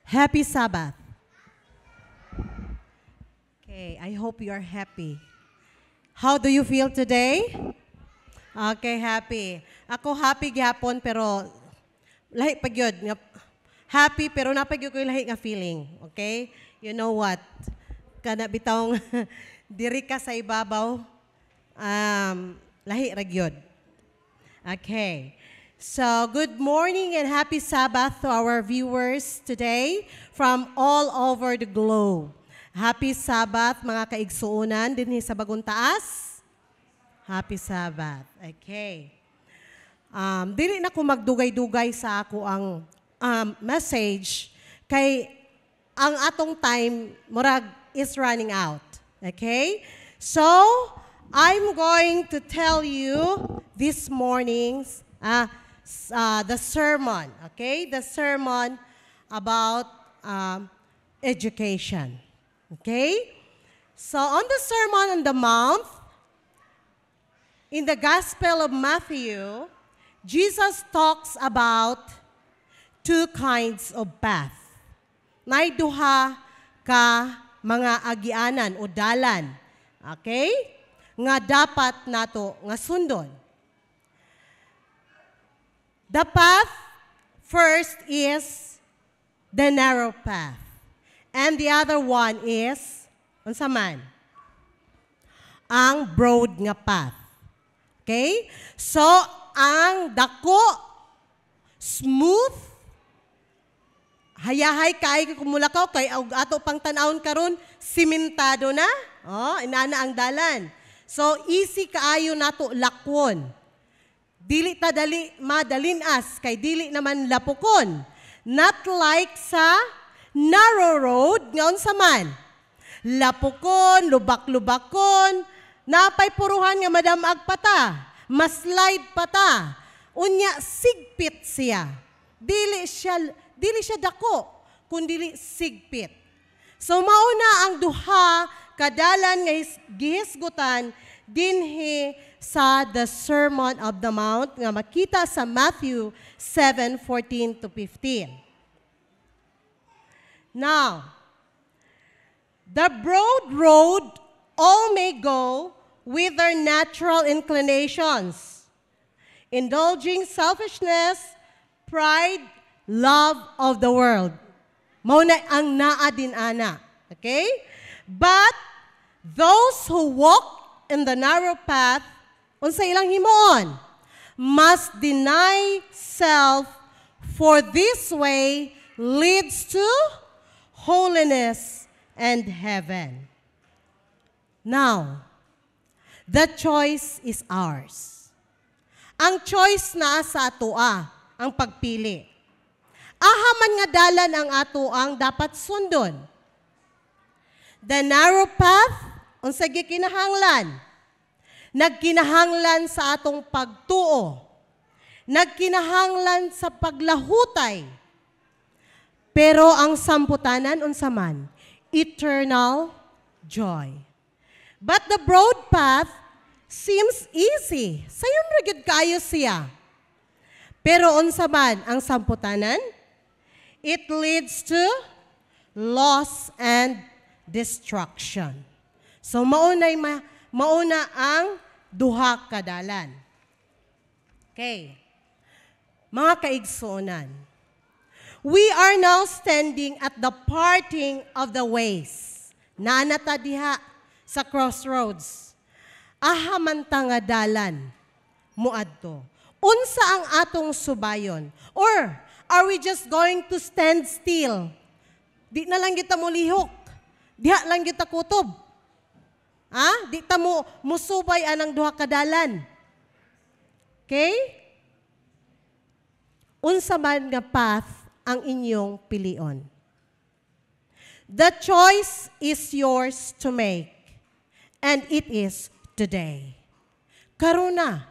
Happy Sabbath. Okay, I hope you are happy. How do you feel today? Okay, happy. Ako happy gyapon pero lahi pag yun. Happy pero napag ko yung lahi nga feeling. Okay? You know what? Kana bitawng diri ka sa ibabaw, lahi ragyod. Okay. So, good morning and happy Sabbath to our viewers today from all over the globe. Happy Sabbath, mga kaigsuunan din sa Bagong Taas. Happy Sabbath. Okay. Dili na ko magdugay-dugay sa ako ang message kay ang atong time murag is running out. Okay? So, I'm going to tell you this morning's the sermon, okay? The sermon about education, okay? So on the Sermon on the Mount, in the Gospel of Matthew, Jesus talks about two kinds of path. Nay duha ka mga agianan o dalan, okay? Nga dapat nato nga sundon. The path first is the narrow path. And the other one is, unsa man? Ang broad nga path. Okay? So, ang dako, smooth, hayahay kaay kumulakaw, kay ato pang tanawon karon simentado na. Oh, inana ang dalan. So, easy kaayo nato lakwon. Dili ta dali madalinas kay dili naman lapukon. Not like sa narrow road nga unsa man. Lapukon, lubak-lubakon, napay puruhan nga madamag pata, maslide pata. Unya sigpit siya. Dili siya dako, kundi sigpit. So mauna ang duha kadalan nga gihisgutan dinhi sa the Sermon of the Mount nga makita sa Matthew 7:14 to 15. Now, the broad road all may go with their natural inclinations, indulging selfishness, pride, love of the world. Mao na ang naa din ana. Okay? But those who walk in the narrow path, unsa ilang himuon, must deny self, for this way leads to holiness and heaven. Now, the choice is ours. Ang choice na sa atoa, ang pagpili. Ahaman nga dalan ang atoang dapat sundon. The narrow path, unsa gikinahanglan? Nagkinahanglan sa atong pagtuo. Nagkinahanglan sa paglahutay. Pero ang samputanan unsa man? Eternal joy. But the broad path seems easy. Sayon ra gyud kaayo siya. Pero unsa man ang samputanan? It leads to loss and destruction. So mauna ang duha kadalan. Okay. Mga kaigsuonan, we are now standing at the parting of the ways. Naanata diha sa crossroads. Ahamanta nga dalan muadto. Unsa ang atong subayon? Or are we just going to stand still? Di na lang kita mulihok. Diha lang kita kutob. Di ta mo musubay anang duha kadalan. Okay? Unsa man nga path ang inyong pilion. The choice is yours to make. And it is today. Karuna.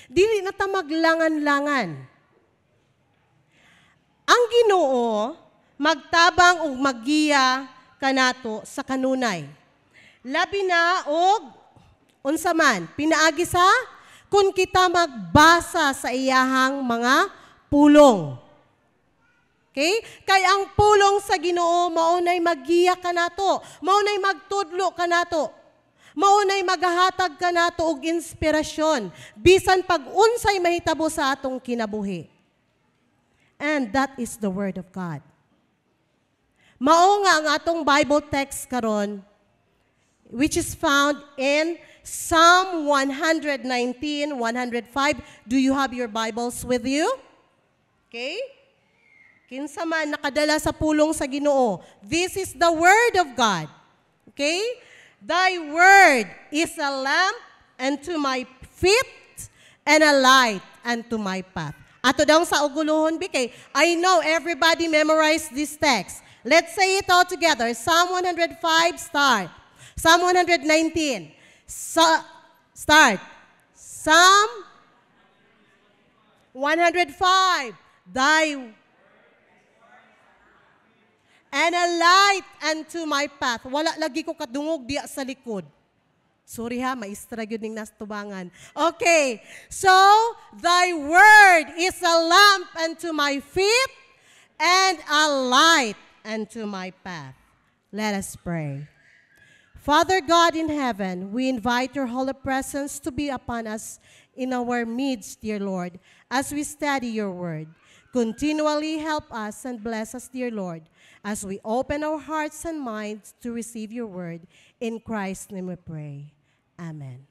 Dili na ta maglangan-langan. Ang Ginoo magtabang ug maggiya kanato sa kanunay. Labi na og unsa man pinaagi sa kung kita magbasa sa iyahang mga pulong. Okay? Kay ang pulong sa Ginoo maunay maggiya ka nato, maunay magtudlo ka nato. Maunay magahatag ka nato og inspirasyon bisan pag unsay mahitabo sa atong kinabuhi. And that is the word of God. Mao nga ang atong Bible text karon, which is found in Psalm 119, 105. Do you have your Bibles with you? Okay? Kinsa man nakadala sa pulong sa Ginoo. This is the word of God. Okay? Thy word is a lamp unto my feet and a light unto my path. Ato daw sa uguluhon bikay. I know everybody memorized this text. Let's say it all together. Psalm 105, start. Psalm 119, start. Psalm 105, thy and a light unto my path. Wala lagi ko kadungog diya sa likod. Sorry ha, maistra yun ning nastubangan. Okay, so thy word is a lamp unto my feet and a light unto my path. Let us pray. Father God in heaven, we invite your holy presence to be upon us in our midst, dear Lord, as we study your word. Continually help us and bless us, dear Lord, as we open our hearts and minds to receive your word. In Christ's name we pray. Amen.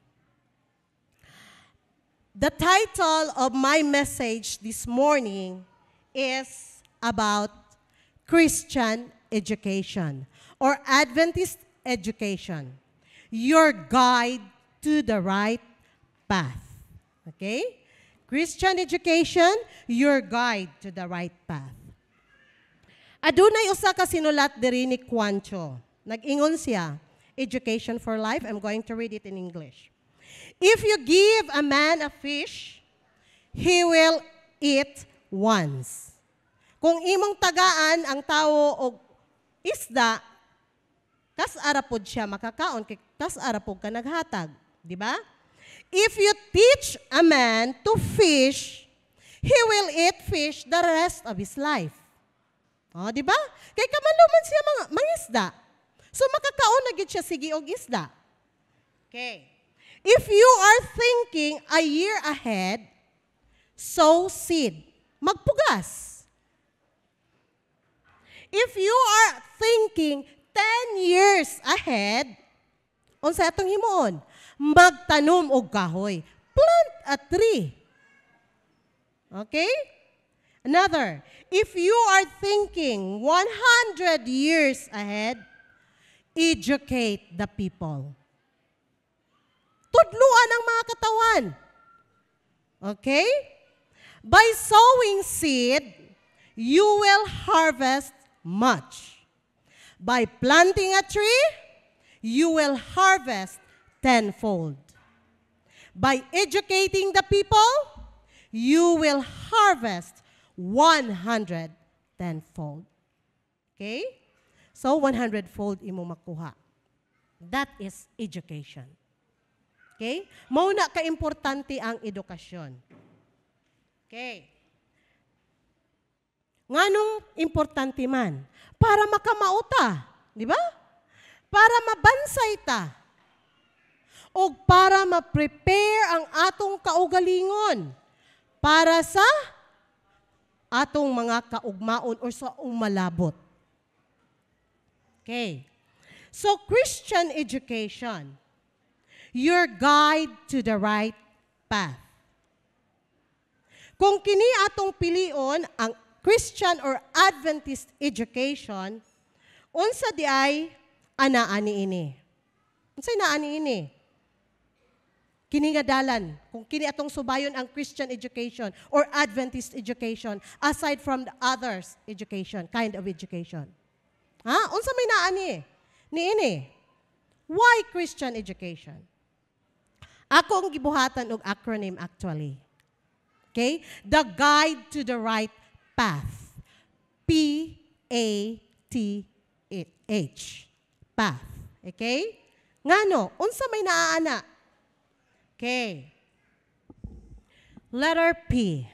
The title of my message this morning is about Christian education or Adventist education. Your guide to the right path. Okay? Christian education, your guide to the right path. Adunay usa ka sinulat diri ni Juancho. Nag-ingon siya, Education for Life. I'm going to read it in English. If you give a man a fish, he will eat once. Kung imong tagaan ang tao og isda, kas arapod siya makakaon, kas arapod ka naghatag, di ba? If you teach a man to fish, he will eat fish the rest of his life. O, di ba? Kay kamaluman siya mga isda. So makakaon na gid siya sige og isda. Okay. If you are thinking a year ahead, sow seed. Magpugas. If you are thinking 10 years ahead, unsa atong himuon? Magtanom og kahoy. Plant a tree. Okay? Another, if you are thinking 100 years ahead, educate the people. Tudluan ang mga katawan. Okay? By sowing seed, you will harvest much. By planting a tree, you will harvest tenfold. By educating the people, you will harvest 100 tenfold. Okay? So 100-fold imo makuha. That is education. Okay? Mauna ka-importante ang edukasyon. Okay. Nganong importante man? Para makamauta. Di ba? Para mabansay ta. O para ma-prepare ang atong kaugalingon para sa atong mga kaugmaon o sa umalabot. Okay. So, Christian education, your guide to the right path. Kung kini atong pilion ang Christian or Adventist education, unsa di ay anaani ini. Unsay naani ini? Kini nga dalan, kung kini atong subayon ang Christian education or Adventist education aside from the others education, kind of education. Ha? Unsa may naani? Niini. Why Christian education? Ako ang gibuhatan og acronym actually. Okay? The Guide to the Right Path. P-A-T-H. Path. Okay? Ngano? Unsa may naaana? Okay. Letter P.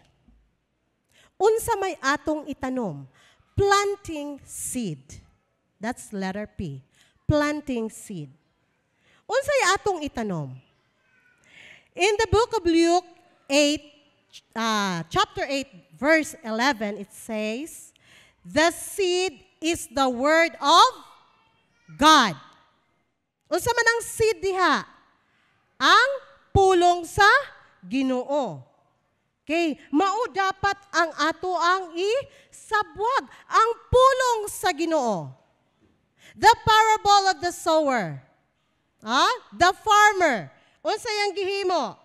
Unsa may atong itanom planting seed. That's letter P. Planting seed. Unsay atong itanom? In the book of Luke 8, chapter 8, verse 11, it says, the seed is the word of God. Unsa man ang seed diha? Ang pulong sa Ginoo. Okay, mao dapat ang ato ang isabwag, ang pulong sa Ginoo. The parable of the sower. The farmer. Unsa yang gihimo?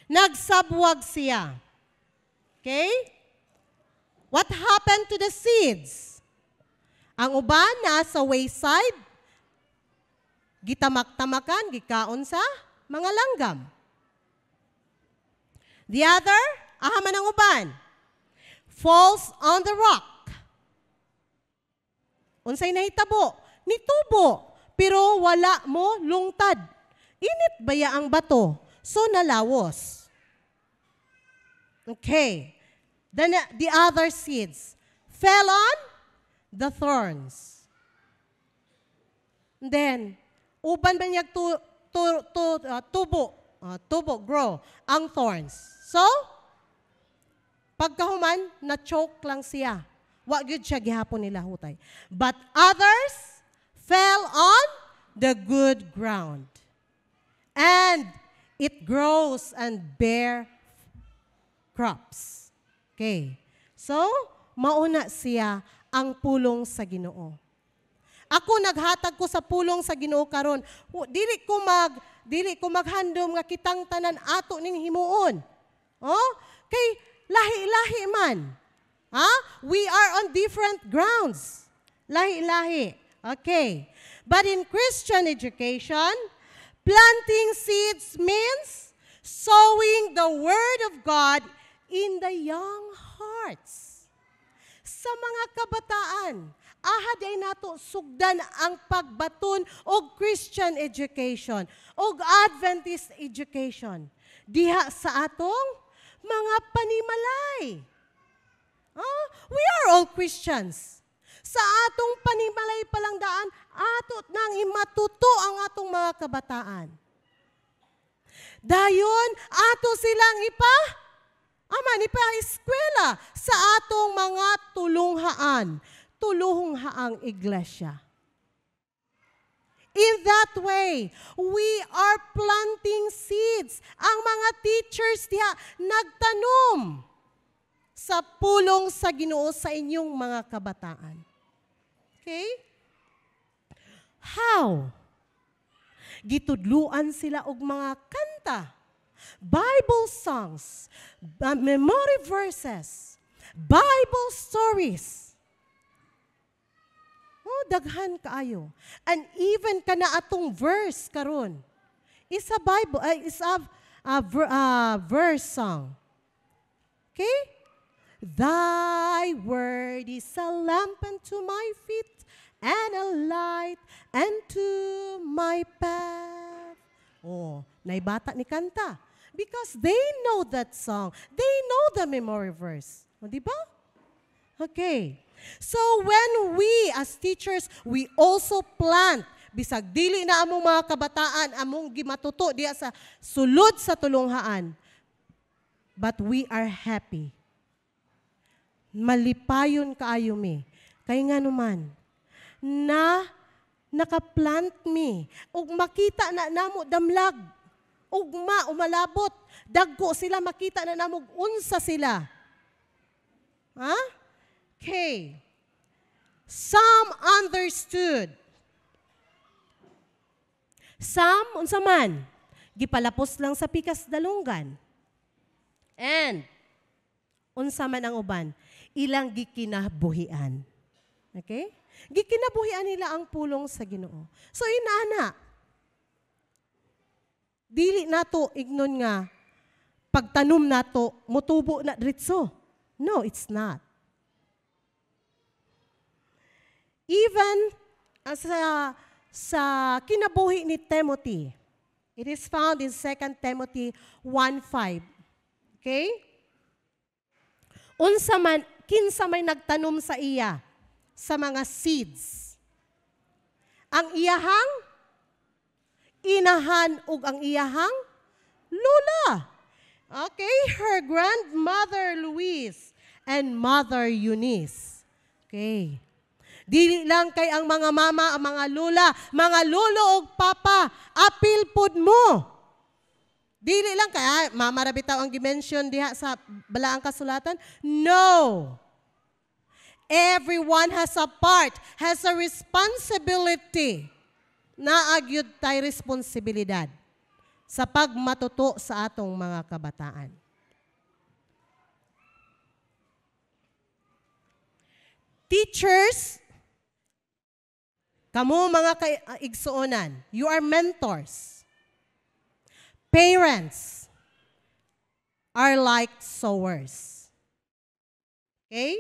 Nagsabwag siya. Okay? What happened to the seeds? Ang uban nasa wayside, gitamak-tamakan, gikaon sa mga langgam. The other, ahaman ang uban, falls on the rock. Unsay nahitabo? Nitubo, pero wala mo lungtad. Init baya ang bato, so nalawos. Okay. Then the other seeds fell on the thorns. And then, uban ba niya tubo, grow, ang thorns. So, pagkahuman, na-choke lang siya. Wa gyud siya gihapon nila hutay. But others fell on the good ground. And it grows and bear crops. Okay. So, mauna siya ang pulong sa Ginoo. Ako naghatag ko sa pulong sa Ginoo karon. Dili ko maghandom nga kitang tanan ato ning himuon. Oh, kay lahi-lahi man. We are on different grounds. Lahi-lahi. Okay. But in Christian education, planting seeds means sowing the Word of God in the young hearts. Sa mga kabataan, ahad ay nato sugdan ang pagbaton og Christian education, og Adventist education. Diha sa atong mga panimalay. We are all Christians. Sa atong panimalay palang daan, ato nang imatuto ang atong mga kabataan. Dayon, ato silang ipa-eskwela sa atong mga tulunghaang iglesia. In that way, we are planting seeds. Ang mga teachers diha nagtanom sa pulong sa Ginoo sa inyong mga kabataan. Okay? How? Gitudluan sila og mga kanta, Bible songs, memory verses, Bible stories. Daghan kaayo. And even kana atong verse karon is a Bible, is a verse song. Okay? Thy word is a lamp unto my feet and a light unto my path. Naibata ni kanta. Because they know that song. They know the memory verse. Di ba? Okay. So when we as teachers, we also plant, bisag dili na among mga kabataan, among gimatuto diya sa sulod sa tulunghaan. But we are happy. Malipayon kaayo mi. Kay nga naman, na nakaplant mi, ug makita na namo damlag, ugma, umalabot, dagko sila, makita na namo unsa sila. Okay. Some understood. Some, unsa man, gipalapos lang sa pikas dalunggan. And, unsa man ang uban, ilang gikinabuhian. Okay? Gikinabuhian nila ang pulong sa Ginoo. So, inaana, dili nato ignon nga, pagtanom nato, mutubo na diretso. No, it's not. Even sa kinabuhi ni Timothy, it is found in 2 Timothy 1:5. Okay? Unsa man kinsa may nagtanom sa iya sa mga seeds. Ang iyahang inahan ug ang iyahang lula. Okay, her grandmother Louise and mother Eunice. Okay. Dili lang kay ang mga mama, ang mga lula, mga lolo ug papa, apil pud mo. Dili lang kay mama ra bitaw ang gimension diha sa balaang kasulatan. No. Everyone has a part, has a responsibility. Naagyud tay responsibilidad sa pagmatuto sa atong mga kabataan. Teachers, kamo mga kaigsuonan, you are mentors. Parents are like sowers. Okay?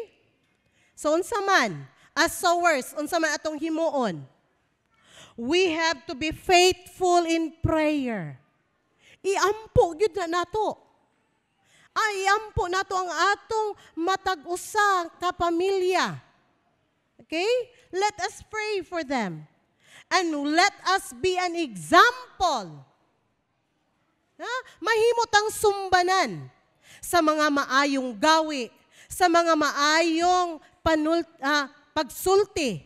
So unsa man, as sowers, unsa man atong himuon? We have to be faithful in prayer. Iampo gyud na nato. Iampo nato ang atong matag-usa ka pamilya. Okay? Let us pray for them. And let us be an example. Mahimot ang sumbanan sa mga maayong gawi, sa mga maayong pagsulti.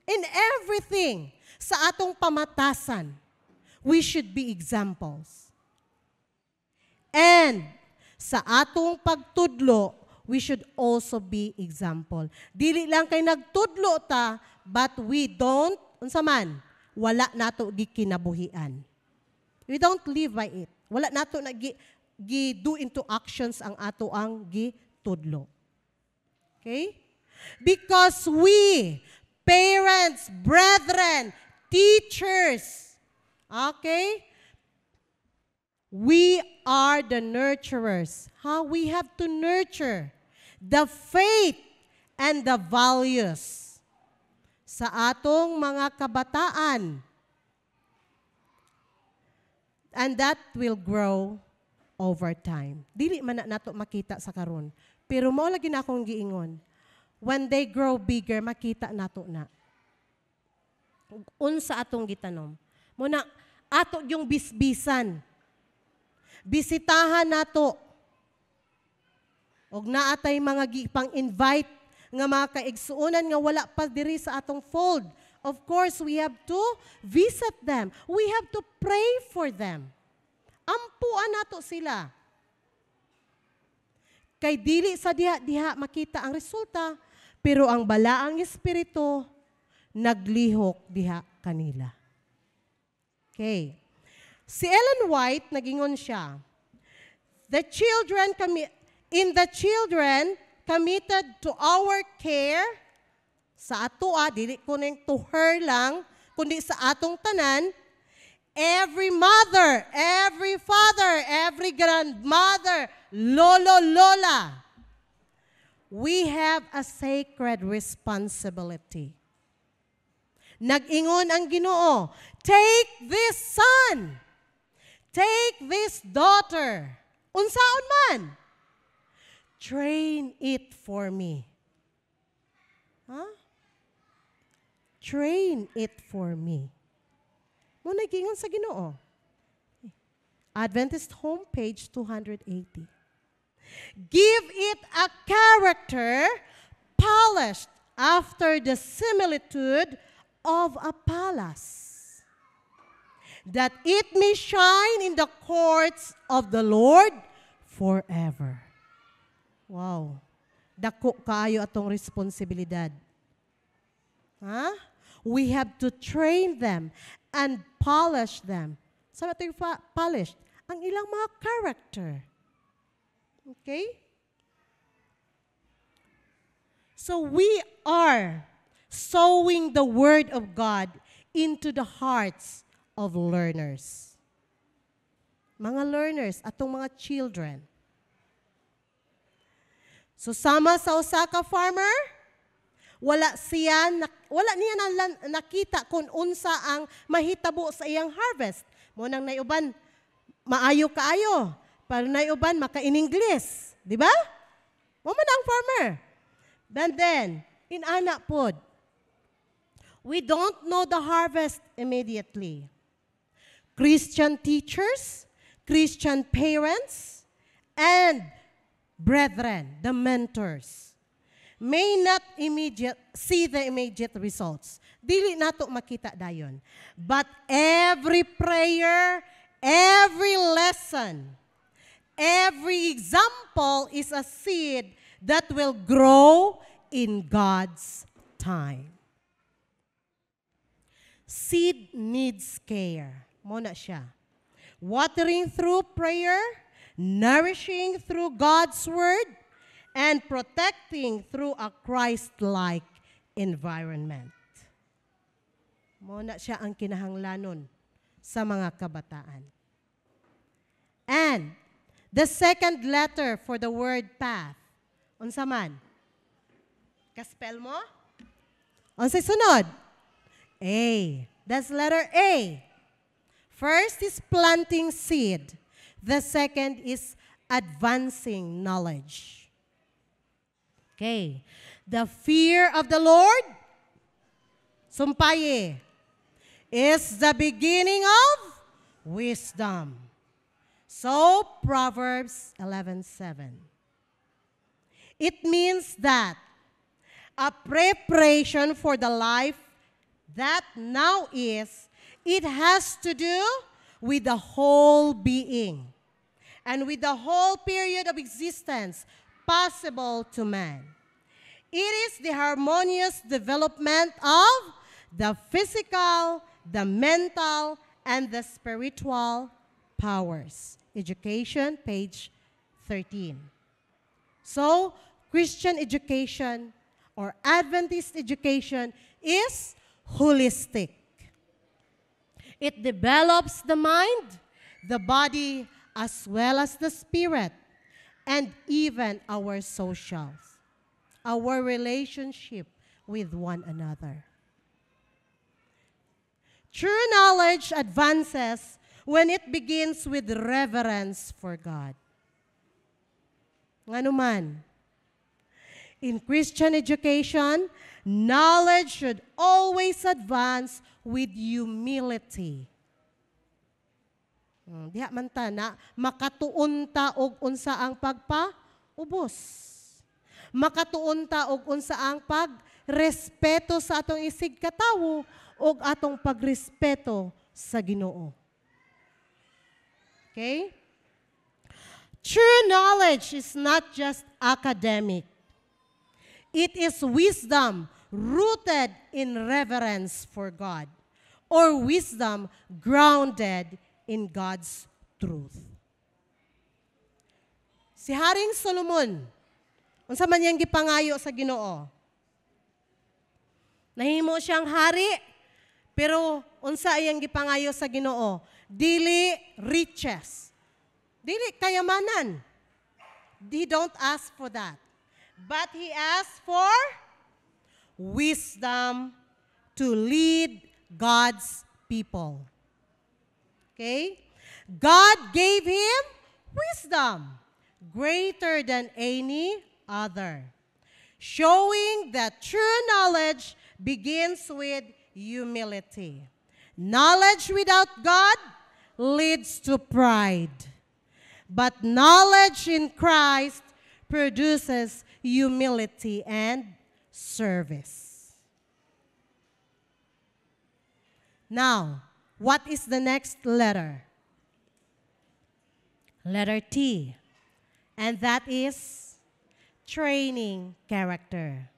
In everything, sa atong pamatasan, we should be examples. And sa atong pagtudlo, we should also be example. Dili lang kay nagtudlo ta, but we don't, unsa man, wala nato gikinabuhian. We don't live by it. Wala nato na do into actions ang ato ang gitudlo. Okay? Because we, parents, brethren, teachers, okay? We are the nurturers. How we have to nurture the faith and the values sa atong mga kabataan. And that will grow over time. Dili man nato makita sa karon. Pero mao lagi na akong giingon. When they grow bigger, makita nato na. Unsa atong gitanom. Muna, ato yung bisbisan. Bisitahan nato. Og naatay mga pang-invite nga mga kaigsuonan nga wala pa diri sa atong fold. Of course, we have to visit them. We have to pray for them. Ampuan nato sila. Kay dili sa diha makita ang resulta, pero ang balaang espiritu naglihok diha kanila. Okay. Si Ellen White, nagingon siya, the children committed to our care, sa atoa, dili ko nang to her lang, kundi sa atong tanan, every mother, every father, every grandmother, lolo, lola, we have a sacred responsibility. Nag-ingon ang Ginoo, take this son, take this daughter, unsaon man, train it for me. Huh? Train it for me. Mo nag-ingon sa Ginoo. Adventist homepage 280. Give it a character polished after the similitude of a palace, that it may shine in the courts of the Lord forever. Wow. Dako kaayo atong responsibilidad. Huh? We have to train them and polish them. Sabi ito yung polished? Ang ilang mga character. Okay? So we are sowing the Word of God into the hearts of learners. Mga learners, atong mga children. So sama sa usa ka farmer, wala niya nakita kung unsa ang mahitabo sa iyang harvest. Munang naiuban, maayo kaayo. Para naiuban, maka-in-Ingles. Di ba? Mo man ang farmer. And then, in anak pod, we don't know the harvest immediately. Christian teachers, Christian parents, and brethren, the mentors, may not see the immediate results. Dili nato makita dayon. But every prayer, every lesson, every example is a seed that will grow in God's time. Seed needs care. Muna siya. Watering through prayer, nourishing through God's word, and protecting through a Christ-like environment. Muna siya ang kinahanglanon sa mga kabataan. And the second letter for the word path, unsa man? Kaspel mo? Unsay sunod? A. That's letter A. First is planting seed. The second is advancing knowledge. Okay. The fear of the Lord, sumpaye, is the beginning of wisdom. So, Proverbs 11:7. It means that a preparation for the life that now is, it has to do with the whole being and with the whole period of existence possible to man. It is the harmonious development of the physical, the mental, and the spiritual powers. Education, page 13. So, Christian education or Adventist education is holistic. It develops the mind, the body, as well as the spirit, and even our socials, our relationship with one another. True knowledge advances when it begins with reverence for God. Ngano man, in Christian education, knowledge should always advance with humility. Diha man ta na makatuon ta og unsa ang pagpaubos. Makatuon ta og unsa ang pagrespeto sa atong isig katawo og atong pagrespeto sa Ginoo. Okay? True knowledge is not just academic. It is wisdom rooted in reverence for God, or wisdom grounded in God's truth. Si Haring Solomon, unsa man yang gipangayo sa Ginoo? Nahimo siyang hari, pero unsa iyang gipangayo sa Ginoo? Dili riches. Dili kayamanan. He don't ask for that. But he asked for wisdom to lead God's people. Okay? God gave him wisdom greater than any other, showing that true knowledge begins with humility. Knowledge without God leads to pride, but knowledge in Christ produces humility and service. Now, what is the next letter? Letter T. And that is training character.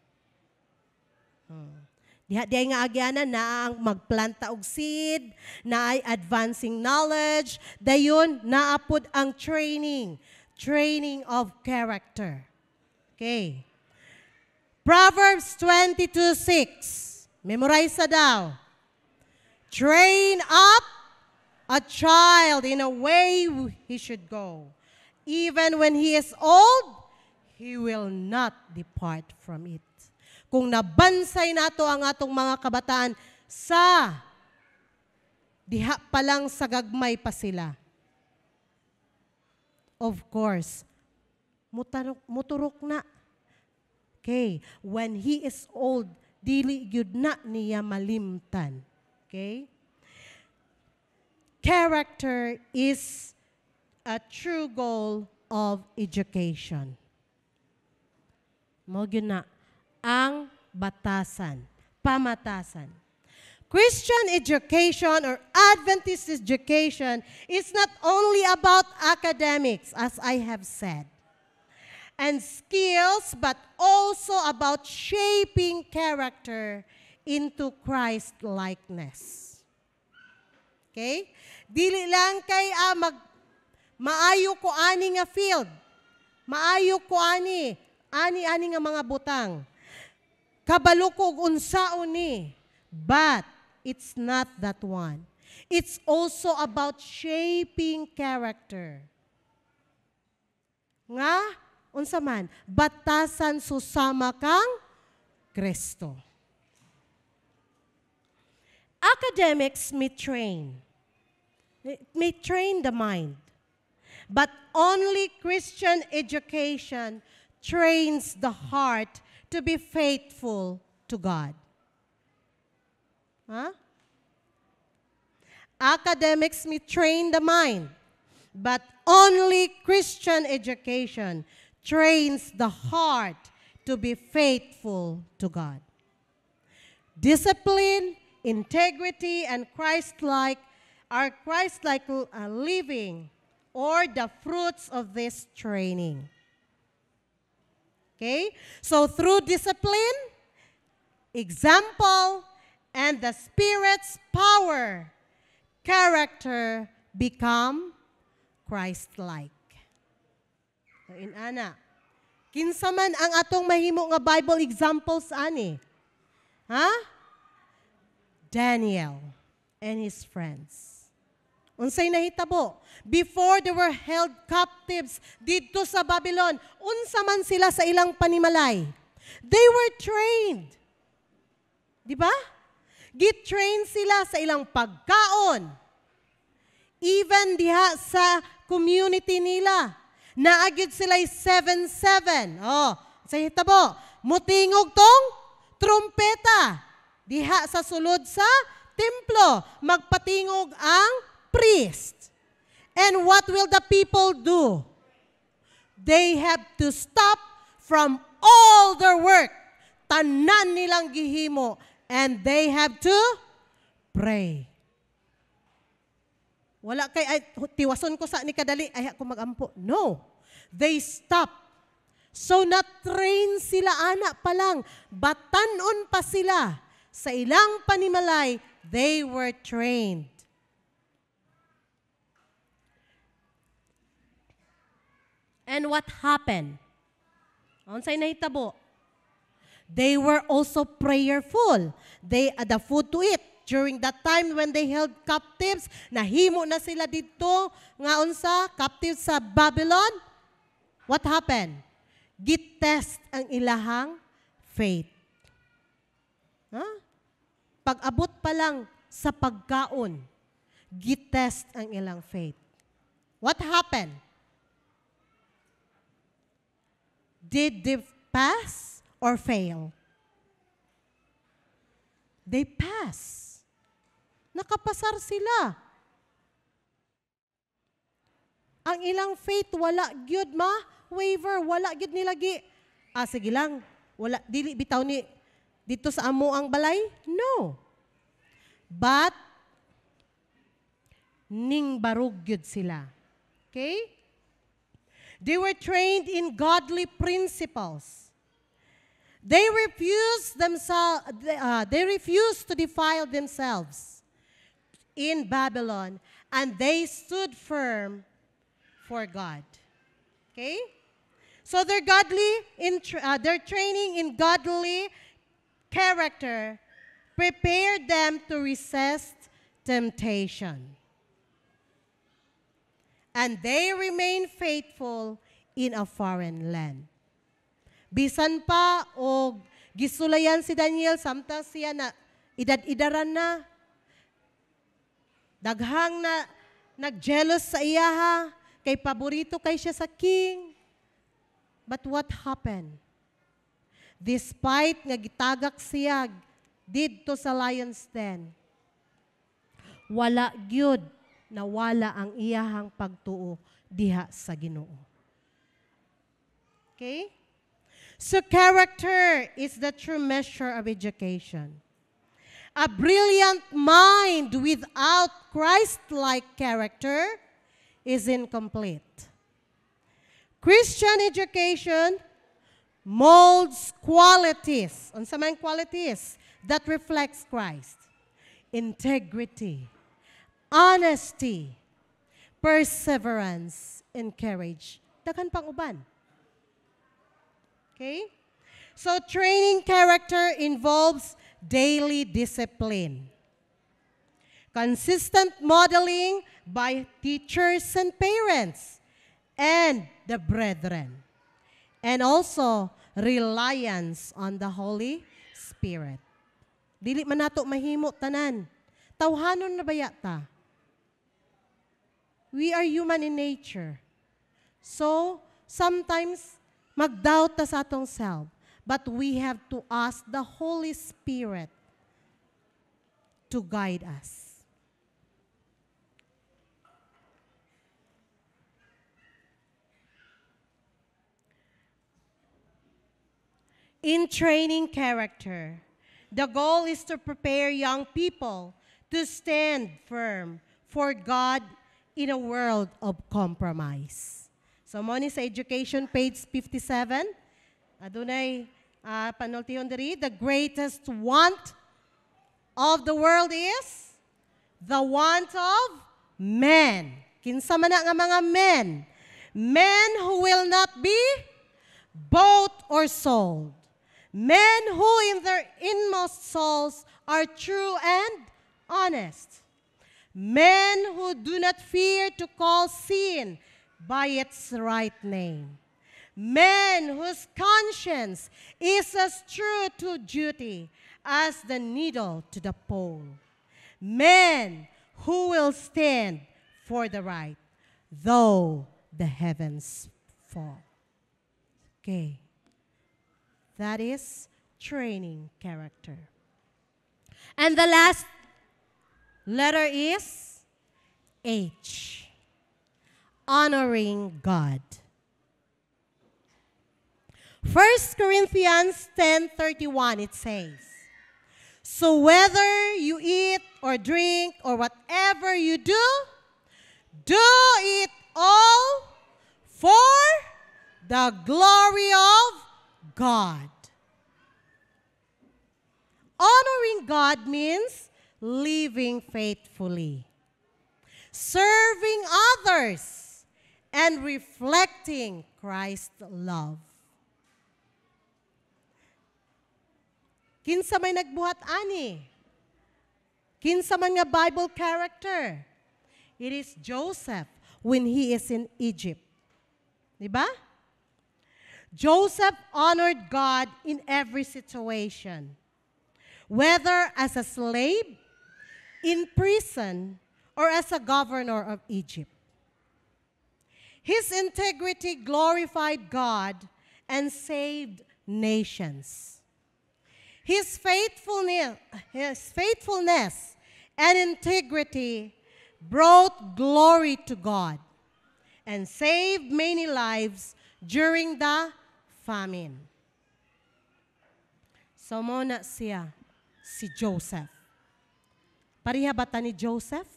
Diha nga agyanan na ang magplanta og seed, na ay advancing knowledge, dayon naapod ang training of character. Okay. Proverbs 22:6. Memorize sa daw. Train up a child in a way he should go. Even when he is old, he will not depart from it. Kung nabansay nato ang atong mga kabataan sa diha pa lang sa gagmay pa sila. Of course, muturok na. Okay? When he is old, dili gyud na niya malimtan. Okay? Character is a true goal of education. Mo gyud na ang batasan, pamatasan. Christian education or Adventist education is not only about academics, as I have said, and skills, but also about shaping character into Christ-likeness. Okay? Dili lang kay maayo ko ani nga field. Maayo ko ani nga mga butang. Kabalo ko unsaon ni. But it's not that one. It's also about shaping character. Nga, unsa man, batasan susama kang Kristo. Academics may train the mind. But only Christian education trains the heart to be faithful to God. Huh? Academics may train the mind, but only Christian education trains the heart to be faithful to God. Discipline, integrity, and Christ-like living or the fruits of this training. Okay? So through discipline, example, and the Spirit's power, character become Christ-like. So, inana, kinsa man ang atong mahimo nga Bible examples ani? Ha? Daniel and his friends. Unsay nahitabo? Before they were held captives didto sa Babylon, unsa man sila sa ilang panimalay? They were trained. Di ba? Git-train sila sa ilang pagkaon. Even diha sa community nila. Naagid sila 7-7. Oh, sa hitabo, mutingog tong trumpeta. Diha sa sulod sa templo, magpatingog ang priest. And what will the people do? They have to stop from all their work. Tanan nilang gihimo. And they have to pray. Wala kay, ay, tiwason ko sa ni kadali, ay ako magampo. No. They stop. So na-train sila ana pa lang. Batanon pa sila. Sa ilang panimalay, they were trained. And what happened? Unsay nahitabo? They were also prayerful. They had the food to eat. During that time when they held captives, nahimo na sila dito, nga unsa, captives sa Babylon. What happened? Gitest ang ilahang faith. Huh? Pag-abot pa lang sa pagkaon, gitest ang ilang faith. What happened? Did they pass or fail? They pass. Nakapasar sila. Ang ilang faith, wala gyud waver, wala gyud nilagi. Sige lang, wala, dili bitaw ni, dito sa amo ang balay? No. But, ning barug gyud sila. Okay? They were trained in godly principles. They refused to defile themselves in Babylon, and they stood firm for God. Okay? So their training in godly character prepared them to resist temptation. And they remained faithful in a foreign land. Bisan pa o gisulayan si Daniel, samtang siya na idad-idaran na. Daghang na nag-jealous sa iyaha, kay paborito kay siya sa king. But what happened? despite nga gitagak siya didto sa lion's den, wala gyud nawala ang iyahang pagtuo diha sa Ginoo. Okay? So character is the true measure of education. A brilliant mind without Christ-like character is incomplete. Christian education molds qualities, unsa man qualities that reflects Christ. Integrity, honesty, perseverance, and courage. Daghan pang uban. Okay? So training character involves daily discipline, consistent modeling by teachers and parents, and the brethren, and also reliance on the Holy Spirit. Dili man nato mahimo tanan. Tawhanon na baya ta? We are human in nature. So, sometimes, mag-doubt ta sa atong self. But we have to ask the Holy Spirit to guide us. In training character, the goal is to prepare young people to stand firm for God in a world of compromise. So, mo ni sa education, page 57, adunay panultihon diri, the greatest want of the world is the want of men. Kinsa man na nga mga men? Men who will not be bought or sold. Men who in their inmost souls are true and honest. Men who do not fear to call sin by its right name. Men whose conscience is as true to duty as the needle to the pole. Men who will stand for the right, though the heavens fall. Okay. That is training character. And the last letter is H. Honoring God. 1 Corinthians 10:31, it says, so whether you eat or drink or whatever you do it all for the glory of God. Honoring God means living faithfully, serving others, and reflecting Christ's love. Kinsa may nagbuhat ani? Kinsa man nga Bible character? It is Joseph when he is in Egypt. Diba? Joseph honored God in every situation, whether as a slave, in prison, or as a governor of Egypt. His integrity glorified God and saved nations. His faithfulness and integrity brought glory to God and saved many lives during the famine. So muna siya, si Joseph. Pariha ba ta ni Joseph?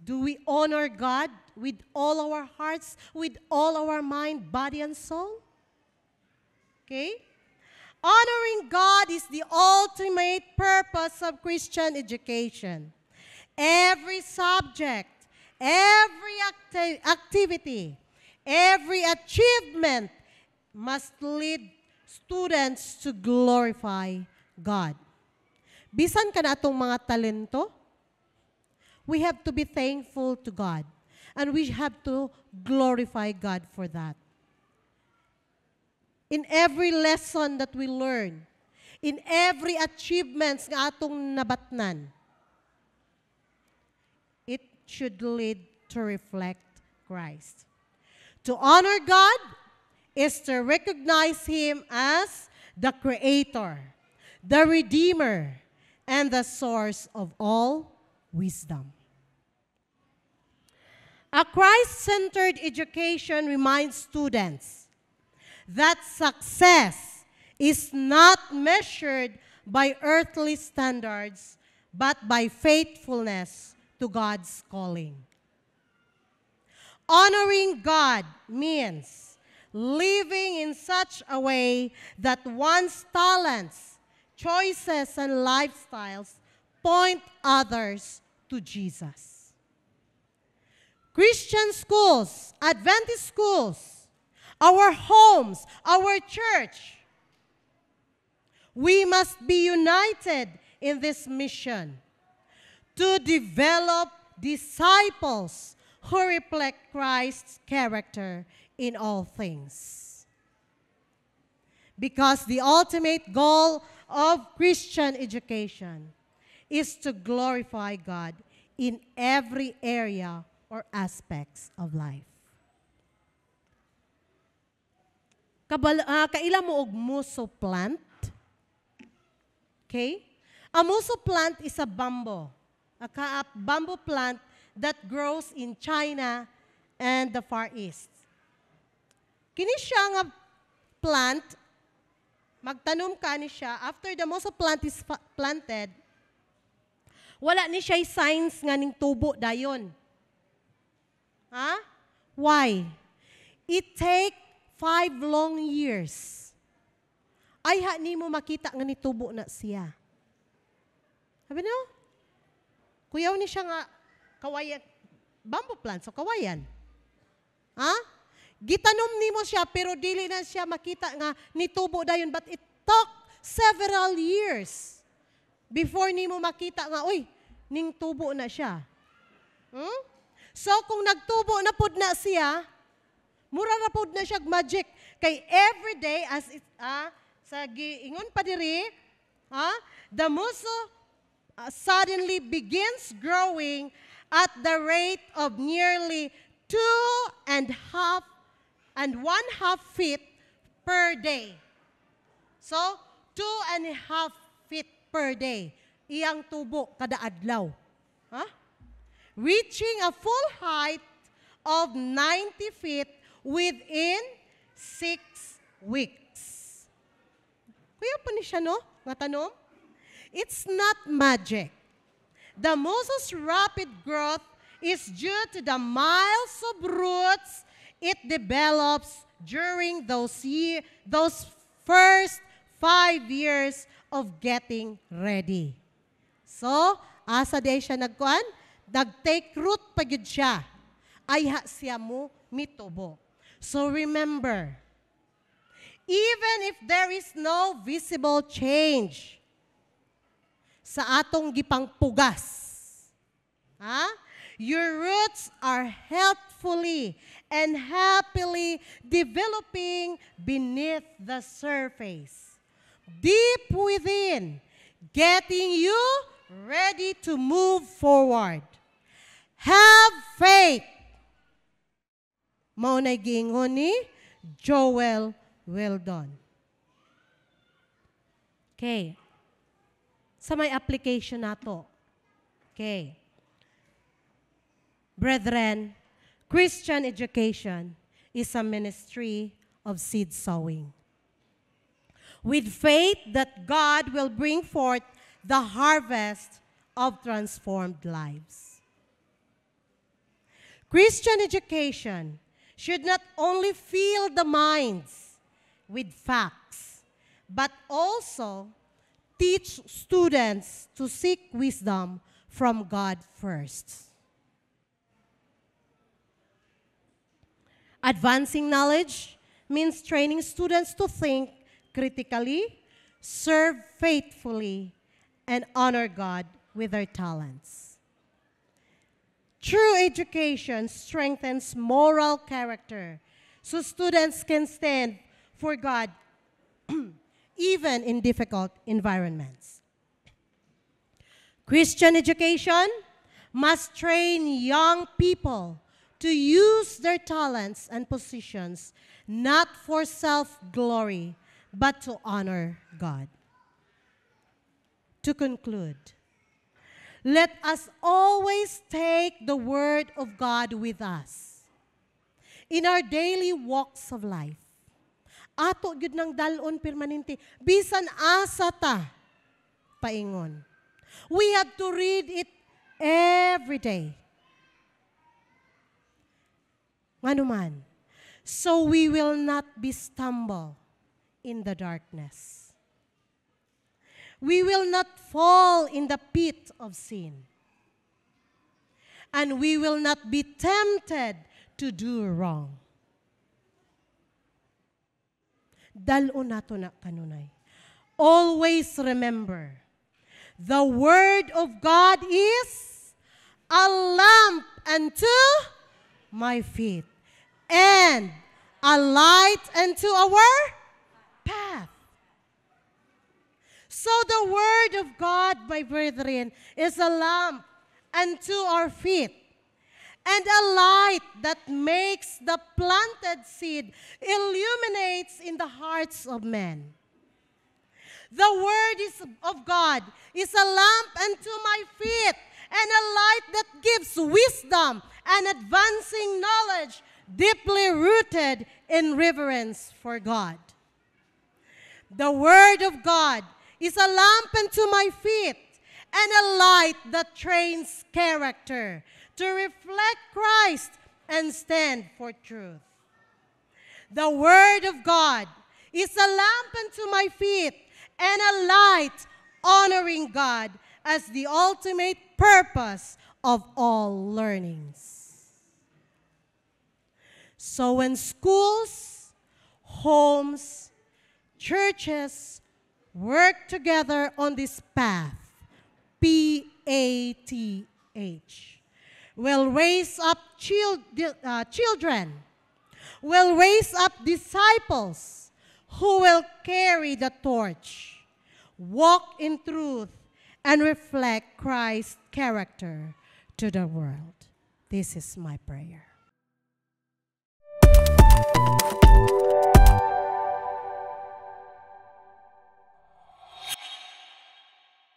Do we honor God with all our hearts, with all our mind, body, and soul? Okay? Honoring God is the ultimate purpose of Christian education. Every subject, every activity, every achievement must lead students to glorify God. Bisan ka na atong mga talento, we have to be thankful to God. And we have to glorify God for that. In every lesson that we learn, in every achievements nga atong nabatnan, it should lead to reflect Christ. To honor God is to recognize Him as the Creator, the Redeemer, and the source of all wisdom. A Christ-centered education reminds students that success is not measured by earthly standards, but by faithfulness to God's calling. Honoring God means living in such a way that one's talents, choices, and lifestyles point others to Jesus. Christian schools, Adventist schools, our homes, our church, we must be united in this mission to develop disciples who reflect Christ's character in all things. Because the ultimate goal of Christian education is to glorify God in every area or aspects of life. Kaila mo og muso plant? Okay? A muso plant is a bamboo. A bamboo plant that grows in China and the Far East. Kini siya nga plant, magtanom ka ni siya, after the muso plant is planted, wala ni siya signs nga ning tubo dayon. Ha? Why? It take 5 long years. Ay ha ni mo makita nga ni tubo na siya. Sabi no? Kuyaw ni siya nga kawayan, bamboo plant, so kawayan. Ha? Gitanom ni mo siya, pero dili na siya makita nga ni tubo dayon, but it took several years before ni mo makita nga, uy, ning tubo na siya. So, kung nagtubo na pod na siya, mura na pod na siya magic. Kay every day, as it, sa giingon pa diri, the muso suddenly begins growing at the rate of nearly 2.5 feet per day. So, 2.5 feet per day. Iyang tubo kada adlaw. Reaching a full height of 90 feet within 6 weeks. Kuya pa ni siya, no? Nga tanom? It's not magic. The muso's rapid growth is due to the miles of roots it develops during those first 5 years of getting ready. So, asa day siya nagkuhan? Nag-take root pa gyud siya. Ay ha siya mo mitubo. So remember, even if there is no visible change sa atong gipang pugas, your roots are healthfully and happily developing beneath the surface, deep within, getting you ready to move forward. Have faith. Maunay gingon ni Joel Weldon. Okay. Sa may application nato. Okay. Brethren, Christian education is a ministry of seed sowing. With faith that God will bring forth the harvest of transformed lives. Christian education should not only fill the minds with facts, but also teach students to seek wisdom from God first. Advancing knowledge means training students to think critically, serve faithfully, and honor God with their talents. True education strengthens moral character so students can stand for God even in difficult environments. Christian education must train young people to use their talents and positions not for self-glory, but to honor God. To conclude, let us always take the Word of God with us in our daily walks of life. Ato gyud nang dalon permanente, bisan asa ta paingon. We have to read it every day. Ngano man, so we will not be stumble in the darkness. We will not fall in the pit of sin. And we will not be tempted to do wrong. Dalon nato na kanunay. Always remember, the Word of God is a lamp unto my feet and a light unto our path. So the Word of God, my brethren, is a lamp unto our feet and a light that makes the planted seed illuminates in the hearts of men. The Word of God is a lamp unto my feet and a light that gives wisdom and advancing knowledge deeply rooted in reverence for God. The Word of God is a lamp unto my feet and a light that trains character to reflect Christ and stand for truth. The Word of God is a lamp unto my feet and a light honoring God as the ultimate purpose of all learnings. So when schools, homes, churches work together on this path, PATH, will raise up children, will raise up disciples who will carry the torch, walk in truth, and reflect Christ's character to the world. This is my prayer.